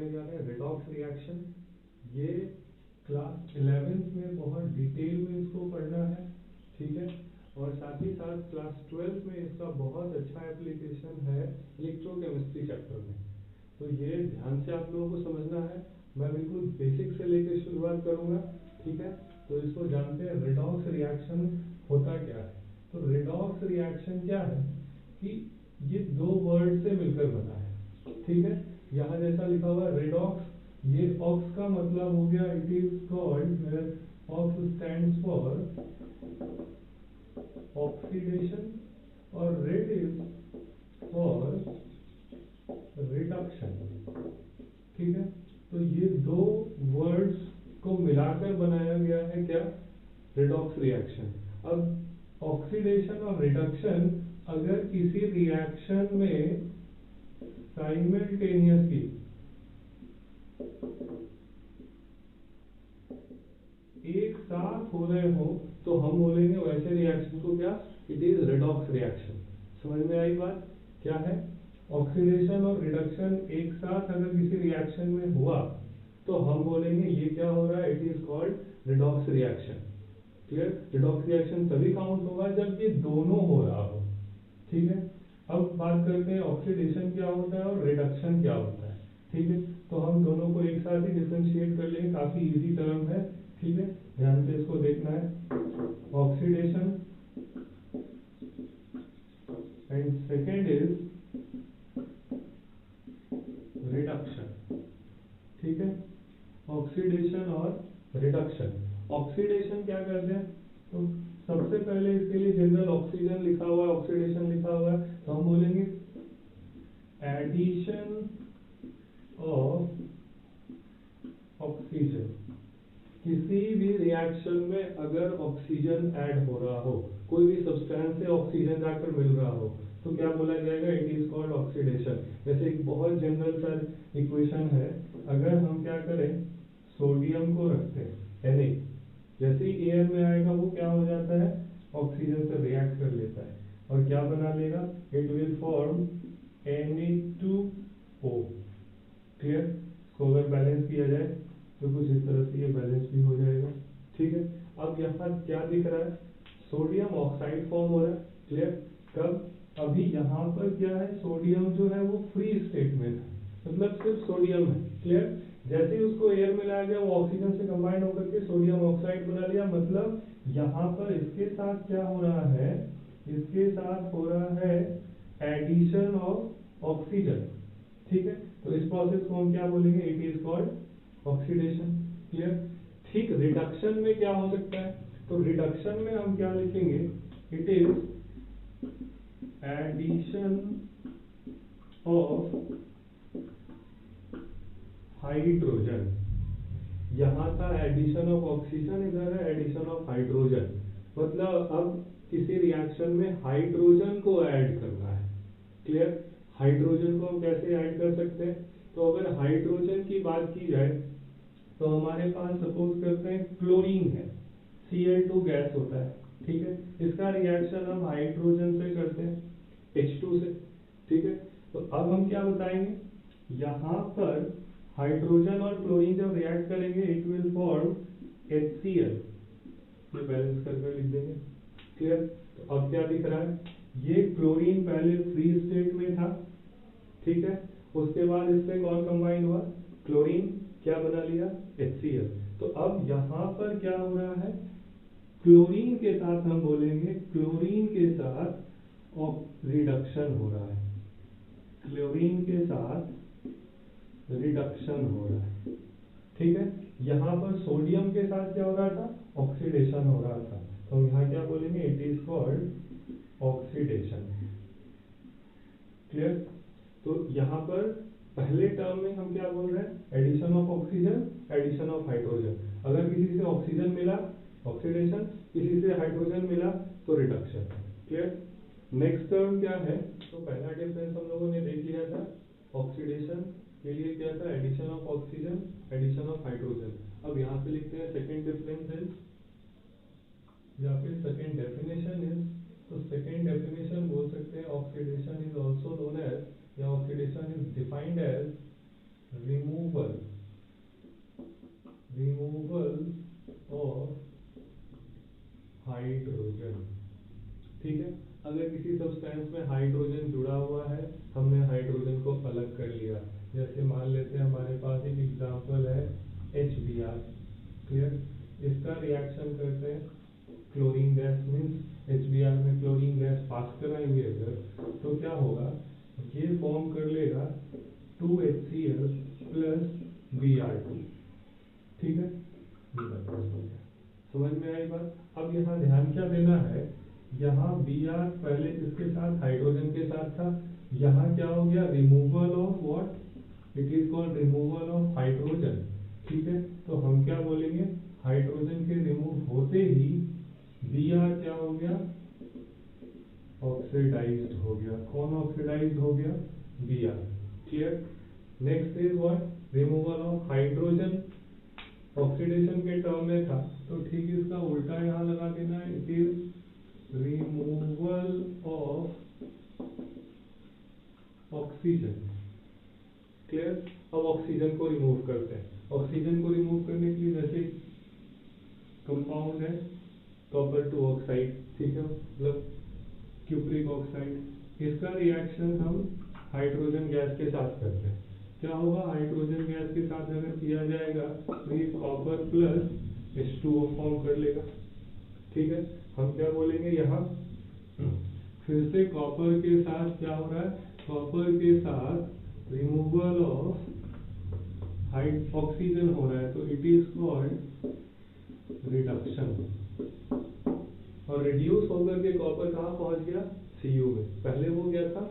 पढ़ने जा रहे हैं रेडॉक्स रिएक्शन। ये क्लास 11th में बहुत डिटेल में इसको पढ़ना है, ठीक है। और साथ ही साथ क्लास 12th में इसका बहुत अच्छा एप्लीकेशन है इलेक्ट्रोकेमिस्ट्री चैप्टर में। तो ये ध्यान से आप लोगों को समझना है। मैं बिल्कुल बेसिक से लेकर शुरुआत करूंगा, ठीक है। तो इसको जानते हैं रेडॉक्स रिएक्शन होता क्या है। तो रेडॉक्स रिएक्शन क्या है कि ये दो वर्ड से मिलकर बना है, ठीक है। यहाँ जैसा लिखा हुआ है रेडॉक्स, ये ऑक्स का मतलब हो गया it is called, ox stands for oxidation और रेड इज फॉर रिडक्शन, ठीक है। तो ये दो वर्ड्स को मिलाकर बनाया गया है क्या, रेडॉक्स रिएक्शन। अब ऑक्सीडेशन और रिडक्शन अगर किसी रिएक्शन में साइमल्टेनियसली एक साथ हो रहे हो तो हम बोलेंगे वैसे रिएक्शन को क्या, इट इज रेडॉक्स रिएक्शन। समझ में आई बात, क्या है ऑक्सीडेशन और रिडक्शन एक साथ अगर किसी रिएक्शन में हुआ तो हम बोलेंगे ये क्या हो रहा है, it is called redox reaction. Clear. Redox reaction तभी काउंट होगा जब ये दोनों हो रहा हो, ठीक है। अब बात करते हैं ऑक्सीडेशन क्या होता है और रिडक्शन क्या होता है, ठीक है। तो हम दोनों को एक साथ ही डिफरेंशिएट कर लेंगे, काफी इजी टर्म है, ठीक है। ध्यान से इसको देखना है। Oxidation and second is reduction, ठीक है। ऑक्सीडेशन और रिडक्शन। ऑक्सीडेशन क्या करते हैं, तो सबसे पहले इसके लिए जनरल ऑक्सीजन लिखा हुआ है, ऑक्सीडेशन लिखा हुआ है, तो हम बोलेंगे एडिशन ऑफ ऑक्सीजन। किसी भी रिएक्शन में अगर ऑक्सीजन ऐड हो रहा हो, कोई भी सब्सटेंस से ऑक्सीजन जाकर मिल रहा हो तो क्या बोला जाएगा, इट इज कॉल्ड ऑक्सीडेशन। जैसे एक बहुत जनरल सा इक्वेशन है, अगर हम क्या करें सोडियम को रखते हैं Na, जैसे ही एयर में आएगा वो क्या हो जाता है, ऑक्सीजन से रिएक्ट कर लेता है और क्या बना लेगा, it will form Na2O। Clear. इसको अगर बैलेंस किया जाए तो कुछ इस तरह से ये बैलेंस भी हो जाएगा, ठीक है। अब यहाँ क्या दिख रहा है, सोडियम ऑक्साइड फॉर्म हो रहा है। क्लियर। कब, अभी यहाँ पर क्या है, सोडियम जो है वो फ्री स्टेट में है, मतलब सिर्फ सोडियम है। क्लियर। जैसे ही उसको एयर में लाया गया वो ऑक्सीजन से कंबाइन होकर के सोडियम ऑक्साइड बना लिया, मतलब यहाँ पर इसके साथ क्या हो रहा है, इसके साथ हो रहा है एडिशन ऑफ ऑक्सीजन, ठीक है। तो इस प्रोसेस को हम क्या बोलेंगे, it is called oxidation. Clear. ठीक। रिडक्शन में क्या हो सकता है, तो रिडक्शन में हम क्या लिखेंगे, it is addition of hydrogen. यहाँ था एडिशन ऑफ ऑक्सीजन, इधर है एडिशन ऑफ हाइड्रोजन। मतलब अब किसी रिएक्शन में हाइड्रोजन को ऐड करना है। क्लियर। हाइड्रोजन को हम कैसे ऐड कर सकते हैं, तो अगर हाइड्रोजन की बात की जाए तो हमारे पास सपोज करते हैं क्लोरीन है, Cl2 गैस होता है, ठीक है। इसका रिएक्शन हम हाइड्रोजन से करते हैं H2 से, ठीक है। तो अब हम क्या बताएंगे, यहाँ पर हाइड्रोजन और क्लोरीन जब रिएक्ट करेंगे इट विल फॉर्म HCl, ये बैलेंस करके लिख देंगे। क्लियर। तो अब क्या दिख रहा है, ये क्लोरीन पहले फ्री स्टेट में था, ठीक है। उसके बाद इससे कौन कंबाइन हुआ, क्लोरीन क्या बना लिया, HCl। तो अब यहाँ पर क्या हो रहा है, क्लोरीन के साथ हम बोलेंगे, क्लोरीन के साथ रिडक्शन हो रहा है, क्लोरीन के साथ रिडक्शन हो रहा है, ठीक है। यहाँ पर सोडियम के साथ क्या हो रहा था, ऑक्सीडेशन हो रहा था, तो यहाँ क्या बोलेंगे, it is called oxidation. Clear. तो यहाँ पर पहले टर्म में हम क्या बोल रहे हैं, addition of oxygen, addition of hydrogen. अगर किसी से ऑक्सीजन मिला ऑक्सीडेशन, किसी से हाइड्रोजन मिला तो रिडक्शन। क्लियर। नेक्स्ट टर्म क्या है, तो पहला डिफरेंस हम लोगों ने देख लिया था, ऑक्सीडेशन के लिए क्या था, addition of oxygen, addition of hydrogen. अब यहाँ पे लिखते हैं सेकेंड डिफरेंस इज, या फिर सेकेंड डेफिनेशन इज, तो सेकेंड डेफिनेशन बोल सकते हैं, oxidation is also known as, या oxidation is defined as removal HBr। Clear? इसका रिएक्शन करते हैं क्लोरीन गैस मीन्स HBr में क्लोरीन गैस पास कराएंगे अगर, तो क्या होगा, ये फॉर्म कर लेगा 2HCl प्लस Br2। ठीक है, समझ में आई बात? अब यहाँ ध्यान क्या देना है, यहाँ Br पहले इसके साथ हाइड्रोजन के साथ था, यहाँ क्या हो गया, removal of what, it is called removal of hydrogen. ठीक है, तो हम क्या बोलेंगे, हाइड्रोजन के रिमूव होते ही Br क्या हो गया, ऑक्सीडाइज्ड हो गया। कौन ऑक्सीडाइज्ड हो गया, Br। Clear? Next is what, removal of hydrogen. Oxidation के टर्म में था, तो ठीक इसका उल्टा यहाँ लगा देना है, it is removal of oxygen. Clear? अब ऑक्सीजन को रिमूव करते हैं। ऑक्सीजन को रिमूव करने के लिए जैसे कंपाउंड है कॉपर टू ऑक्साइड, ठीक है, मतलब क्यूप्रिक ऑक्साइड, इसका रिएक्शन हम हाइड्रोजन गैस के साथ करते हैं। क्या होगा, हाइड्रोजन गैस के साथ अगर किया जाएगा तो ये कॉपर प्लस H2O फॉर्म कर लेगा। ठीक है, हम क्या बोलेंगे यहाँ, फिर से कॉपर के साथ क्या हो रहा है, कॉपर के साथ रिमूवल ऑफ ऑक्सीजन हो रहा है, तो इट इज कॉल्ड रिडक्शन। और रिड्यूस होकर के कॉपर कहाँ पहुंच गया, Cu में। पहले वो क्या था,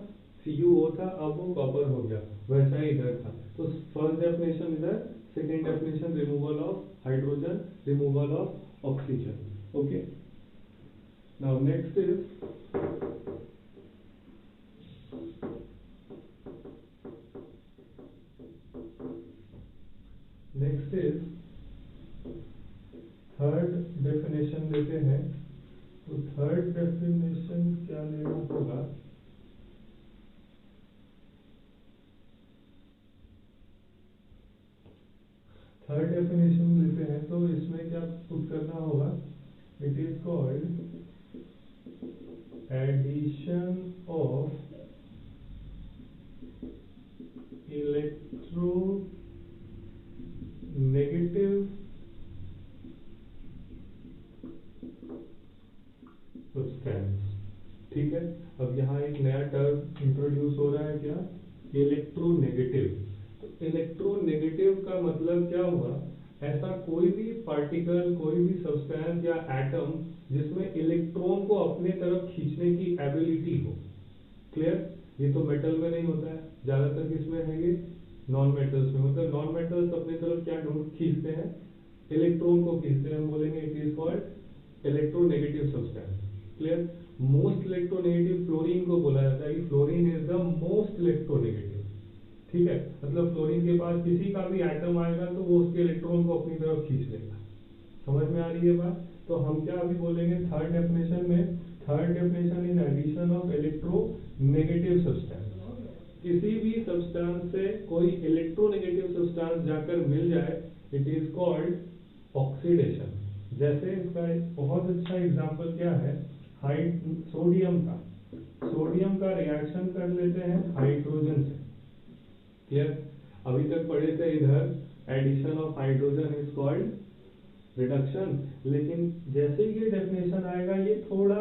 CuO था, अब वो कॉपर हो गया, वैसा ही इधर था। तो फर्स्ट डेफिनेशन इधर, second definition removal of hydrogen, removal of oxygen. Okay, now next is third definition लेते हैं। तो थर्ड डेफिनेशन क्या लेना होगा, थर्ड डेफिनेशन लेते हैं, तो इसमें क्या पुट करना होगा, it is called addition of electronegative substance. ठीक है, अब यहाँ एक नया टर्म इंट्रोड्यूस हो रहा है, क्या, इलेक्ट्रोनेगेटिव। तो इलेक्ट्रोनेगेटिव का मतलब क्या हुआ, ऐसा कोई भी पार्टिकल, कोई भी सब्सटेंस या एटम जिसमें इलेक्ट्रॉन को अपने तरफ खींचने की एबिलिटी हो। क्लियर? ये तो मेटल में नहीं होता है, ज्यादातर किसमें है ये, नॉन मेटल्स में। मतलब नॉन मेटल्स अपने तरफ क्या खींचते हैं, इलेक्ट्रॉन को खींचते हैं, हम बोलेंगे it is called electronegative substance. Clear? Most electronegative fluorine को बोला जाता है कि fluorine is the most electronegative. ठीक है, मतलब फ्लोरीन के पास किसी का भी एटम आएगा तो वो उसके इलेक्ट्रॉन को अपनी तरफ खींच लेगा। समझ में आ रही है बात? तो हम क्या अभी बोलेंगे थर्ड डेफिनेशन में, third definition is addition of electronegative substance. किसी भी सब्सटेंस से कोई इलेक्ट्रोनेगेटिव सब्सटेंस जाकर मिल जाए, इट इज कॉल्ड ऑक्सीडेशन। जैसे इसका एक बहुत अच्छा एग्जांपल क्या है, सोडियम का। सोडियम का रिएक्शन कर लेते हैं हाइड्रोजन से। क्लियर? अभी तक पढ़े थे इधर addition of hydrogen is called reduction, लेकिन जैसे ही ये डेफिनेशन आएगा ये थोड़ा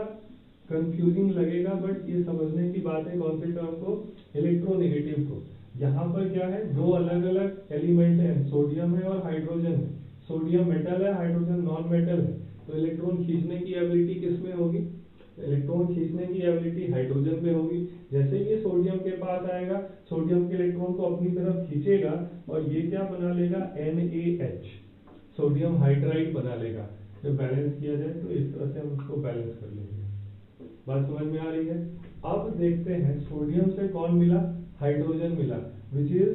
कंफ्यूजिंग लगेगा, बट ये समझने की बात है कौन से टर्म को, इलेक्ट्रोनेगेटिव को। यहाँ पर क्या है, दो अलग अलग एलिमेंट हैं, सोडियम है और हाइड्रोजन है। सोडियम मेटल है, हाइड्रोजन नॉन मेटल है, तो इलेक्ट्रॉन खींचने की एबिलिटी किसमें होगी, इलेक्ट्रॉन खींचने की एबिलिटी हाइड्रोजन में होगी। जैसे ये सोडियम के पास आएगा, सोडियम के इलेक्ट्रॉन को अपनी तरफ खींचेगा और ये क्या बना लेगा, NaH, सोडियम हाइड्राइड बना लेगा। जब बैलेंस किया जाए तो इस तरह से हम इसको बैलेंस कर लेंगे। बात समझ में आ रही है? अब देखते हैं सोडियम से कौन मिला, हाइड्रोजन मिला, which is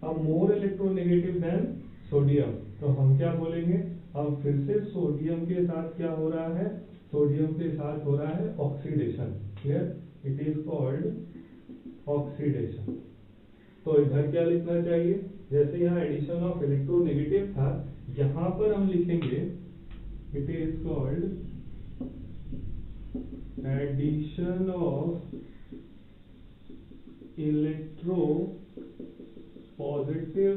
a more electronegative than sodium. तो हम क्या बोलेंगे, अब फिर से सोडियम के साथ क्या हो रहा है, सोडियम के साथ हो रहा है oxidation. Clear? It is called oxidation. तो इधर क्या लिखना चाहिए, जैसे यहाँ एडिशन ऑफ इलेक्ट्रोनेगेटिव था, यहाँ पर हम लिखेंगे it is called addition of electropositive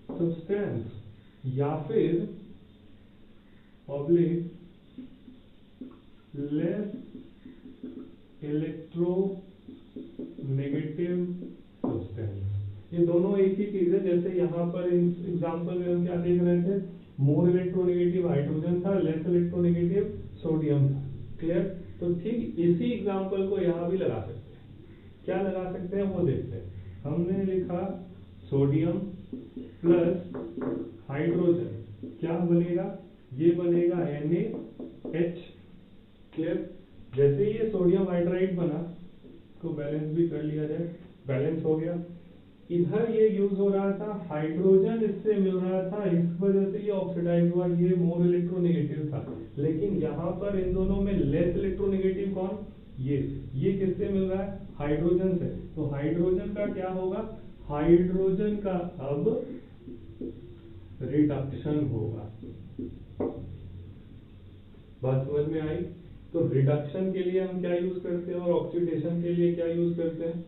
substance. या फिर ऑब्लिक लेस इलेक्ट्रोनेगेटिव सब्सटेंस। ये दोनों एक ही चीज है। जैसे यहाँ पर एग्जांपल में हम क्या देख रहे थे, मोर इलेक्ट्रोनेगेटिव हाइड्रोजन था, लेस इलेक्ट्रोनेगेटिव सोडियम था। क्लियर? तो ठीक इसी एग्जांपल को यहाँ भी लगा सकते हैं। क्या लगा सकते हैं वो देखते हैं। हमने लिखा सोडियम प्लस हाइड्रोजन, क्या बनेगा, ये बनेगा NaH। क्लियर? जैसे ही ये सोडियम हाइड्राइड बना, इसको बैलेंस भी कर लिया जाए, बैलेंस हो गया। इधर ये यूज हो रहा था, हाइड्रोजन इससे मिल रहा था, इस वजह से ये ऑक्सीडाइज हुआ, ये मोर इलेक्ट्रोनेगेटिव था। लेकिन यहाँ पर इन दोनों में लेस इलेक्ट्रोनेगेटिव कौन, ये किससे मिल रहा है, हाइड्रोजन से। तो हाइड्रोजन का क्या होगा, हाइड्रोजन का अब रिडक्शन होगा। बात समझ में आई? तो रिडक्शन के लिए हम क्या यूज करते हैं और ऑक्सीडेशन के लिए क्या यूज करते हैं?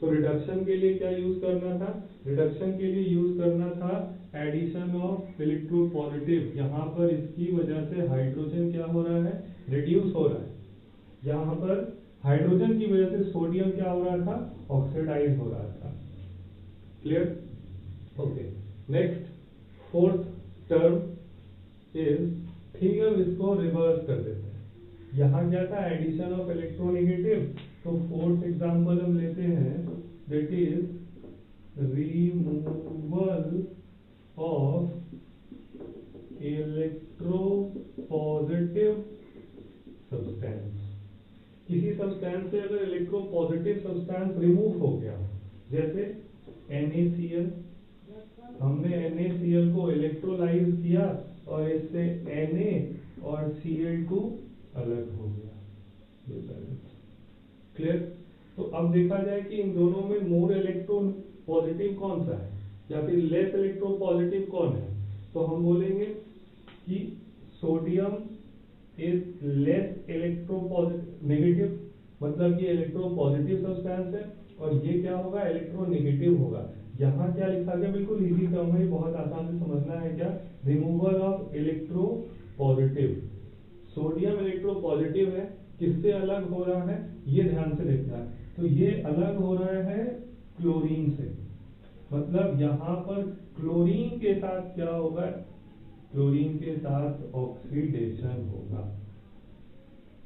तो रिडक्शन के लिए क्या यूज करना था, रिडक्शन के लिए यूज करना था एडिशन ऑफ इलेक्ट्रोपॉजिटिव। यहाँ पर इसकी वजह से हाइड्रोजन क्या हो रहा है, रिड्यूस हो रहा है। यहाँ पर हाइड्रोजन की वजह से सोडियम क्या हो रहा था, ऑक्सीडाइज हो रहा था। Clear? Okay, next fourth term is, ठीक है, इसको रिवर्स कर देते हैं। यहाँ क्या था, एडिशन ऑफ इलेक्ट्रोनेगेटिव। तो फोर्थ एग्जांपल हम लेते हैं, that is removal of electropositive substance. किसी सब्सटेंस से अगर इलेक्ट्रोपॉजिटिव सब्सटेंस रिमूव हो गया, जैसे NaCl, हमने NaCl को इलेक्ट्रोलाइज किया और इससे Na और Cl2 अलग हो गया, ये बैलेंस। क्लियर? तो अब देखा जाए कि इन दोनों में मोर इलेक्ट्रॉन पॉजिटिव कौन सा है या फिर लेस इलेक्ट्रो पॉजिटिव कौन है। तो हम बोलेंगे कि sodium is less electro negative, मतलब ये इलेक्ट्रो पॉजिटिव सब्सटेंस है, और ये क्या होगा, इलेक्ट्रो नेगेटिव होगा। यहाँ क्या लिखा गया, बिल्कुल इजी टर्म है, बहुत आसान से समझना है। क्या, removal of electro positive. Sodium electro positive है, किससे अलग हो रहा है, ये ध्यान से देखना है। तो ये अलग हो रहा है क्लोरीन से, मतलब यहाँ पर क्लोरीन के साथ क्या होगा, क्लोरीन के साथ ऑक्सीडेशन होगा।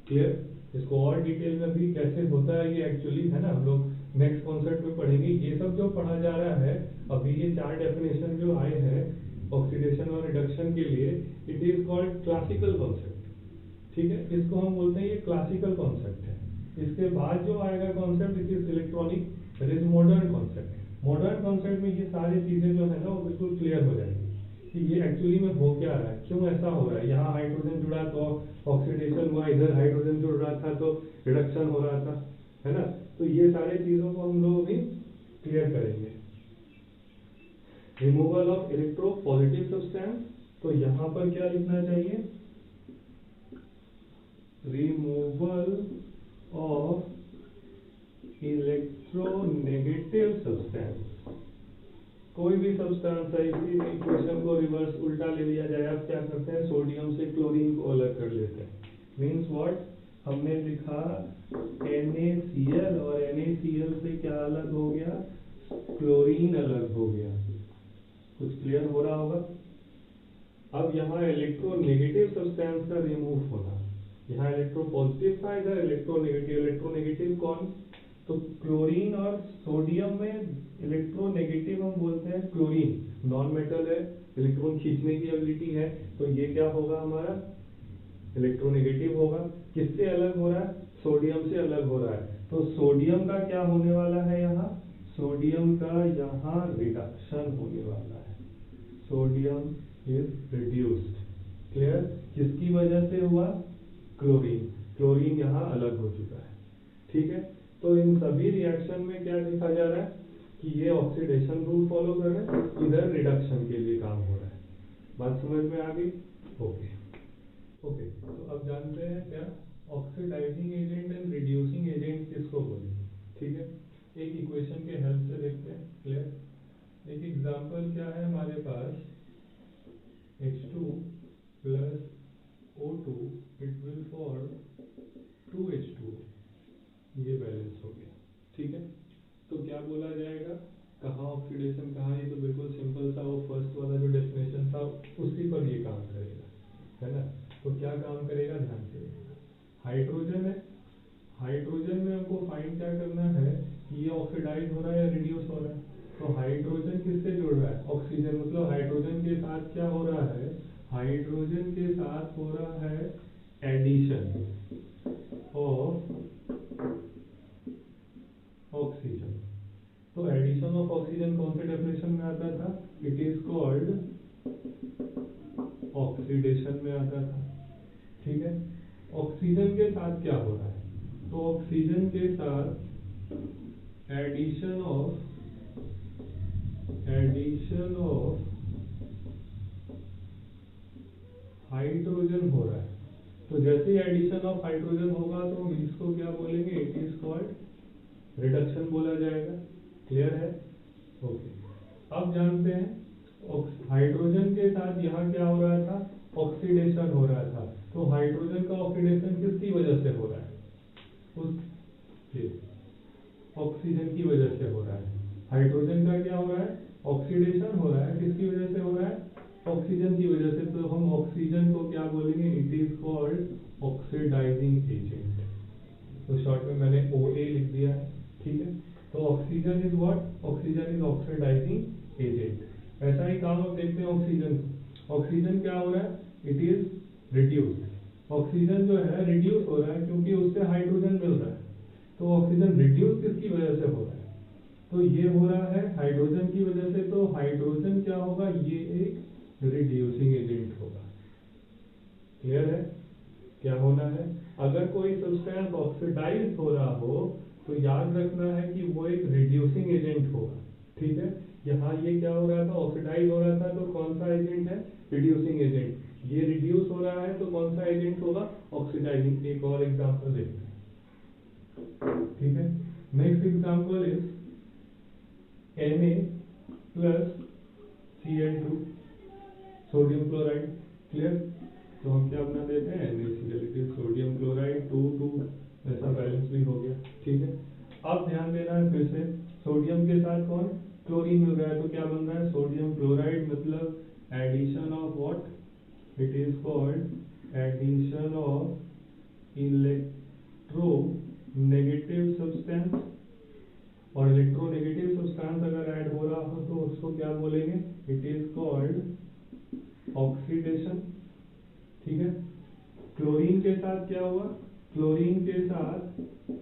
क्लियर? इसको और डिटेल में भी कैसे होता है ये एक्चुअली है ना, हम लोग नेक्स्ट कॉन्सेप्ट में पढ़ेंगे। ये सब जो पढ़ा जा रहा है अभी, ये 4 डेफिनेशन जो आए हैं ऑक्सीडेशन और रिडक्शन के लिए, it is called classical concept. ठीक है, इसको हम बोलते हैं ये क्लासिकल कॉन्सेप्ट है। इसके बाद जो आएगा concept, it is electronic, it is modern concept. Modern concept में ये सारी चीजें जो है ना वो बिल्कुल क्लियर हो जाएंगी कि ये एक्चुअली में हो क्या रहा है, क्यों ऐसा हो रहा है। यहाँ हाइड्रोजन जुड़ा तो ऑक्सीडेशन हुआ, इधर हाइड्रोजन जुड़ रहा था तो रिडक्शन हो रहा था, है ना। तो ये सारे चीजों को हम लोग भी क्लियर करेंगे। Removal of electropositive substance, तो यहाँ पर क्या लिखना चाहिए, रिमूवल ऑफ इलेक्ट्रोनेगेटिव सब्सटेंस। कोई भी सब्सटेंस है, इसी इक्वेशन को रिवर्स उल्टा ले लिया जाए। अब क्या करते हैं, सोडियम से क्लोरीन को अलग कर लेते हैं। मीन्स व्हाट, हमने लिखा NaCl और NaCl से क्या अलग हो गया, क्लोरीन अलग हो गया। कुछ क्लियर हो रहा होगा। अब यहाँ इलेक्ट्रोनेगेटिव सब्सटेंस का रिमूव होना, यहाँ इलेक्ट्रो पॉजिटिव था, इधर इलेक्ट्रोनेगेटिव। इलेक्ट्रोनेगेटिव कौन, तो क्लोरीन और सोडियम में इलेक्ट्रोनेगेटिव हम बोलते हैं क्लोरीन, नॉन मेटल है, इलेक्ट्रॉन खींचने की एबिलिटी है, तो ये क्या होगा हमारा, इलेक्ट्रोनेगेटिव होगा। किससे अलग हो रहा है, सोडियम से अलग हो रहा है। तो सोडियम का क्या होने वाला है, यहाँ सोडियम का यहाँ रिडक्शन होने वाला है, सोडियम इज रिड्यूस्ड। क्लियर? किसकी वजह से हुआ, क्लोरीन, क्लोरीन यहाँ अलग हो चुका है। ठीक है, तो इन सभी रिएक्शन में क्या देखा जा रहा है कि ये ऑक्सीडेशन रूल फॉलो कर रहे हैं, इधर रिडक्शन के लिए काम हो रहा है। बात समझ में आ गई? ओके ओके, तो अब जानते हैं क्या oxidizing agent and reducing agent किसको बोलेंगे। ठीक है, एक इक्वेशन के हेल्प से देखते हैं। क्लियर? एक एग्जांपल क्या है हमारे पास, H2 plus O2 it will form 2H2, ये बैलेंस हो गया। ठीक है, तो क्या बोला जाएगा, कहाँ ऑक्सीडेशन कहाँ, ये तो बिल्कुल सिंपल सा वो फर्स्ट वाला जो डेफिनेशन था उसी पर ये काम करेगा, है ना। तो क्या काम करेगा, ध्यान से, हाइड्रोजन है, हाइड्रोजन में हमको फाइंड क्या करना है कि ये ऑक्सीडाइज हो रहा है या रिड्यूस हो रहा है। तो हाइड्रोजन किससे जुड़ रहा है, ऑक्सीजन, मतलब हाइड्रोजन के साथ क्या हो रहा है, हाइड्रोजन के साथ हो रहा है एडिशन ऑफ ऑक्सीजन। तो एडिशन ऑफ ऑक्सीजन कौन से डेफिनेशन में आता था, इट इज कॉल्ड ऑक्सीडेशन में आता था। ठीक है, ऑक्सीजन के साथ क्या हो रहा है, तो ऑक्सीजन के साथ एडिशन ऑफ हाइड्रोजन हो रहा है। तो जैसे ही एडिशन ऑफ हाइड्रोजन होगा तो हम इसको क्या बोलेंगे, इट इज कॉल्ड रिडक्शन बोला जाएगा। क्लियर है, ओके। अब जानते हैं हाइड्रोजन के साथ यहाँ क्या हो रहा था, ऑक्सीडेशन हो रहा था। तो हाइड्रोजन का ऑक्सीडेशन किसकी वजह से हो रहा है, उस ऑक्सीजन की वजह से हो रहा है। हाइड्रोजन का क्या हो रहा है, ऑक्सीडेशन हो रहा है, किसकी वजह से हो रहा है, ऑक्सीजन की वजह से। तो हम ऑक्सीजन को क्या बोलेंगे, it is called oxidizing agent. तो शॉर्ट में मैंने OA लिख दिया है। ठीक है, तो oxygen is what, oxygen is oxidizing agent. ऐसा ही काम हम देखते हैं ऑक्सीजन। ऑक्सीजन क्या हो रहा है, इट इज रिड्यूस्ड। ऑक्सीजन जो है रिड्यूस हो रहा है क्योंकि उससे हाइड्रोजन मिल रहा है। तो ऑक्सीजन रिड्यूस किसकी वजह से हो रहा है, तो ये हो रहा है हाइड्रोजन की वजह से। तो हाइड्रोजन क्या होगा, ये एक रिड्यूसिंग एजेंट होगा। क्लियर है, क्या होना है, अगर कोई सब्सटेंस ऑक्सीडाइज हो रहा हो तो याद रखना है कि वो एक रिड्यूसिंग एजेंट होगा। ठीक है, यहाँ ये क्या हो रहा था, ऑक्सीडाइज हो रहा था, तो कौन सा एजेंट है, रिड्यूसिंग एजेंट। ये रिड्यूस हो रहा है तो कौन सा एजेंट होगा, ऑक्सीडाइजिंग। एक और एग्जांपल देखते हैं। ठीक है, next example is Na plus Cl2 sodium chloride. Clear, तो हम क्या बना देते हैं, NaCl, सोडियम क्लोराइड 2 ऐसा बैलेंस भी हो गया। ठीक है, अब ध्यान देना है फिर से, सोडियम के साथ कौन, क्लोरीन मिल रहा है, तो क्या बन रहा है, सोडियम क्लोराइड, मतलब addition of what, it is called addition of electronegative substance. और इलेक्ट्रोनेगेटिव सब्सटेंस अगर ऐड हो रहा हो तो उसको क्या बोलेंगे, इट इज कॉल्ड ऑक्सीडेशन। ठीक है, क्लोरीन के साथ क्या हुआ, क्लोरीन के साथ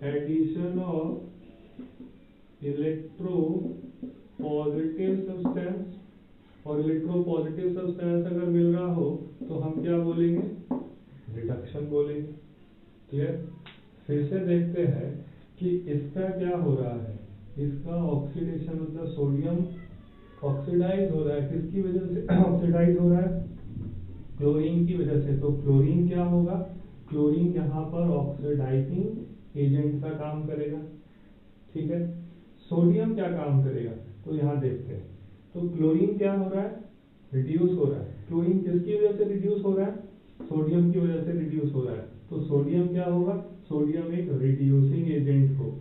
addition of electropositive substance. और इलेक्ट्रो पॉजिटिव सब्सटेंस अगर मिल रहा हो तो हम क्या बोलेंगे, रिडक्शन बोलेंगे। क्लियर, फिर से देखते हैं कि इसका क्या हो रहा है, इसका ऑक्सीडेशन, मतलब सोडियम ऑक्सीडाइज हो रहा है, किसकी वजह से ऑक्सीडाइज हो रहा है, क्लोरीन की वजह से। तो क्लोरीन क्या होगा, क्लोरीन यहाँ पर ऑक्सीडाइजिंग एजेंट का काम करेगा। ठीक है, सोडियम क्या काम करेगा, तो यहाँ देखते हैं। तो क्लोरीन क्या हो रहा है, रिड्यूस हो रहा है। क्लोरीन किसकी वजह से रिड्यूस हो रहा है, सोडियम की वजह से रिड्यूस हो रहा है। तो सोडियम क्या होगा, सोडियम एक रिड्यूसिंग एजेंट हो।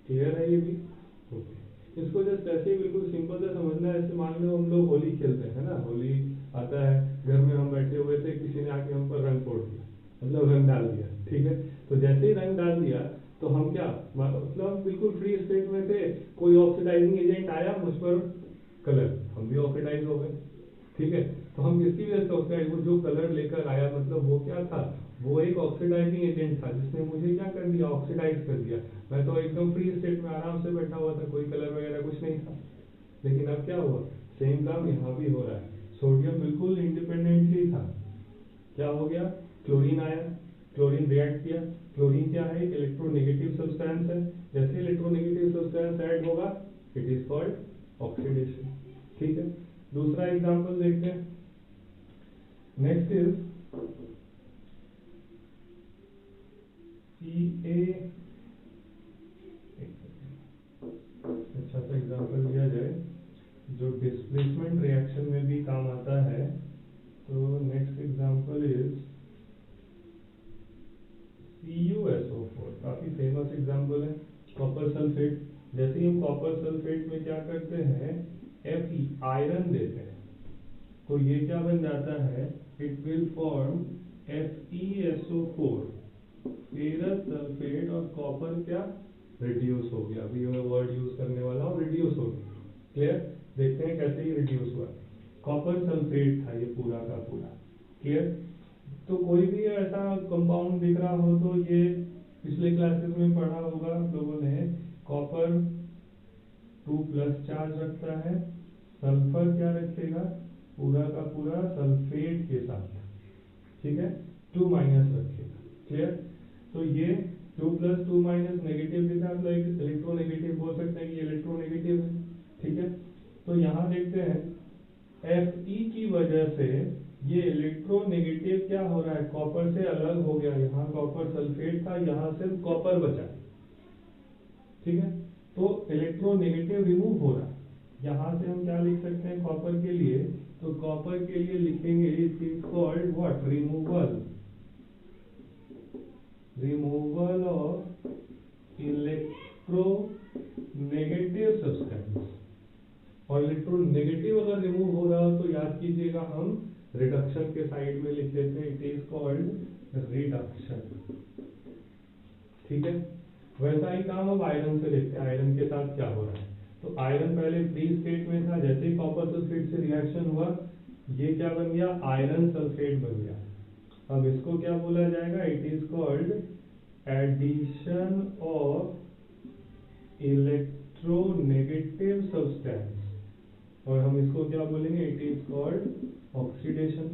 क्लियर है ये भी, ओके। इसको जस्ट ऐसे ही बिल्कुल सिंपल से समझना है। ऐसे मान लो हम लोग होली खेलते हैं ना, होली आता है, घर में हम बैठे हुए थे, किसी ने आके हम पर रंग फोड़ दिया, मतलब रंग डाल दिया। ठीक है, तो जैसे ही रंग डाल दिया तो हम क्या, मतलब बिल्कुल फ्री स्टेट में थे, कोई ऑक्सीडाइजिंग एजेंट आया मुझ पर कलर, हम भी ऑक्सीडाइज हो गए। ठीक है, तो हम किसकी वजह से ऑक्सीडाइज, वो जो कलर लेकर आया, मतलब वो क्या था, वो एक ऑक्सीडाइजिंग एजेंट था जिसने मुझे क्या कर दिया, ऑक्सीडाइज कर दिया। मैं तो एकदम फ्री स्टेट में आराम से बैठा हुआ था, कोई कलर वगैरह कुछ नहीं था। लेकिन अब क्या हुआ, सेम काम यहाँ भी हो रहा है। सोडियम बिल्कुल इंडिपेंडेंटली था, क्या हो गया, क्लोरीन आया, क्लोरीन रिएक्ट किया। क्लोरीन क्या है, इलेक्ट्रोनेगेटिव सब्सटेंस है। जैसे इलेक्ट्रोनेगेटिव सब्सटेंस ऐड होगा, इट इज कॉल्ड ऑक्सीडेशन। ठीक है, दूसरा एग्जांपल देखते हैं। नेक्स्ट इज अच्छा सा एग्जांपल दिया जाए, जो डिस्प्लेसमेंट रिएक्शन में भी काम आता है। तो नेक्स्ट एग्जांपल इज CuSO4, काफी फेमस एग्जांपल है। कॉपर सल्फेट, जैसे ही हम कॉपर सल्फेट में क्या करते हैं, Fe आयरन देते हैं, तो ये क्या बन जाता है, it will form FeSO4, ferrous sulphate और कॉपर क्या रिड्यूस हो गया। अभी मैं वर्ड यूज करने वाला हूँ, रिड्यूस हो गया। क्लियर? देखते हैं कैसे ही रिड्यूस हुआ। कॉपर सल्फेट था ये पूरा का पूरा। क्लियर? तो कोई भी ऐसा कंपाउंड दिख रहा हो तो ये पिछले क्लासेस में पढ़ा होगा आप लोगों ने, कॉपर 2+ चार्ज रखता है, सल्फर क्या रखेगा, पूरा का पूरा सल्फेट के साथ, ठीक है, 2- रखेगा। क्लियर? तो ये 2+2- नेगेटिव के साथ इलेक्ट्रोनेगेटिव बोल सकते हैं कि इलेक्ट्रोनेगेटिव है। ठीक है, तो यहां देखते हैं Fe की वजह से ये इलेक्ट्रोनेगेटिव क्या हो रहा है, कॉपर से अलग हो गया। यहाँ कॉपर सल्फेट था, यहाँ सिर्फ कॉपर बचा। ठीक है, तो इलेक्ट्रोनेगेटिव रिमूव हो रहा है। यहाँ से हम क्या लिख सकते हैं कॉपर के लिए, तो कॉपर के लिए लिखेंगे it is called what, removal of electronegative substance. और इलेक्ट्रोनेगेटिव अगर रिमूव हो रहा हो तो याद कीजिएगा हम रिडक्शन के साइड में लिख देते हैं, इट इज कॉल्ड रिडक्शन। ठीक है, वैसा ही काम अब आयरन से देखते हैं, आयरन के साथ क्या हो रहा है। तो आयरन पहले फ्री स्टेट में था, जैसे ही कॉपर सल्फेट से रिएक्शन हुआ ये क्या बन गया, आयरन सल्फेट बन गया। अब इसको क्या बोला जाएगा, it is called addition of electronegative substance, और हम इसको क्या बोलेंगे, इट इज कॉल्ड ऑक्सीडेशन।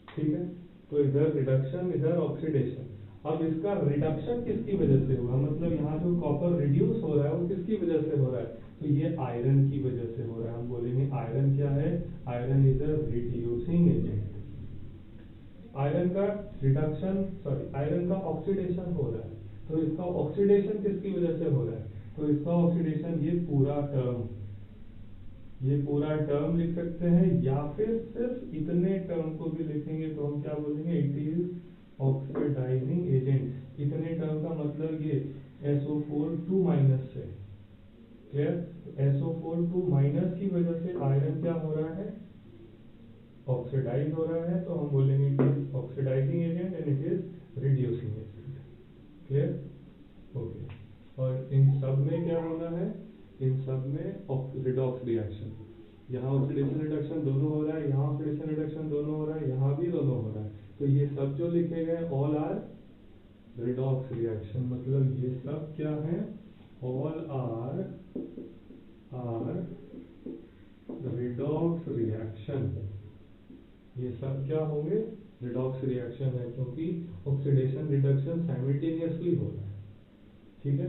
ठीक है, तो इधर रिडक्शन इधर ऑक्सीडेशन। अब इसका रिडक्शन किसकी वजह से हुआ, मतलब यहाँ जो कॉपर रिड्यूस हो रहा है वो किसकी वजह से हो रहा है, तो ये आयरन की वजह से हो रहा है। हम बोलेंगे आयरन क्या है, iron is a reducing agent. Iron का रिडक्शन, आयरन का ऑक्सीडेशन हो रहा है। तो इसका ऑक्सीडेशन किसकी वजह से हो रहा है, तो इसका ऑक्सीडेशन ये पूरा टर्म लिख सकते हैं, या फिर सिर्फ इतने टर्म को भी लिखेंगे तो हम क्या बोलेंगे, इट इज ऑक्सीडाइजिंग एजेंट। इतने टर्म का मतलब ये SO4 2- से। क्लियर? SO4 2- की वजह से आयरन क्या हो रहा है, ऑक्सीडाइज हो रहा है, तो हम बोलेंगे it is oxidizing agent and it is reducing agent. Clear? Okay, और इन सब में क्या होना है, इन सब में रिडॉक्स रिएक्शन, यहाँ ऑक्सीडेशन रिडक्शन दोनों हो रहा है, यहाँ ऑक्सीडेशन रिडक्शन दोनों हो रहा है, यहाँ भी दोनों हो रहा है। तो ये सब जो लिखे गए ऑल आर रिडॉक्स रिएक्शन, मतलब ये सब क्या है, ऑल आर रिडॉक्स रिएक्शन। ये सब क्या होंगे, रिडॉक्स रिएक्शन है, क्योंकि ऑक्सीडेशन रिडक्शन साइमल्टेनियसली हो रहा है। ठीक है,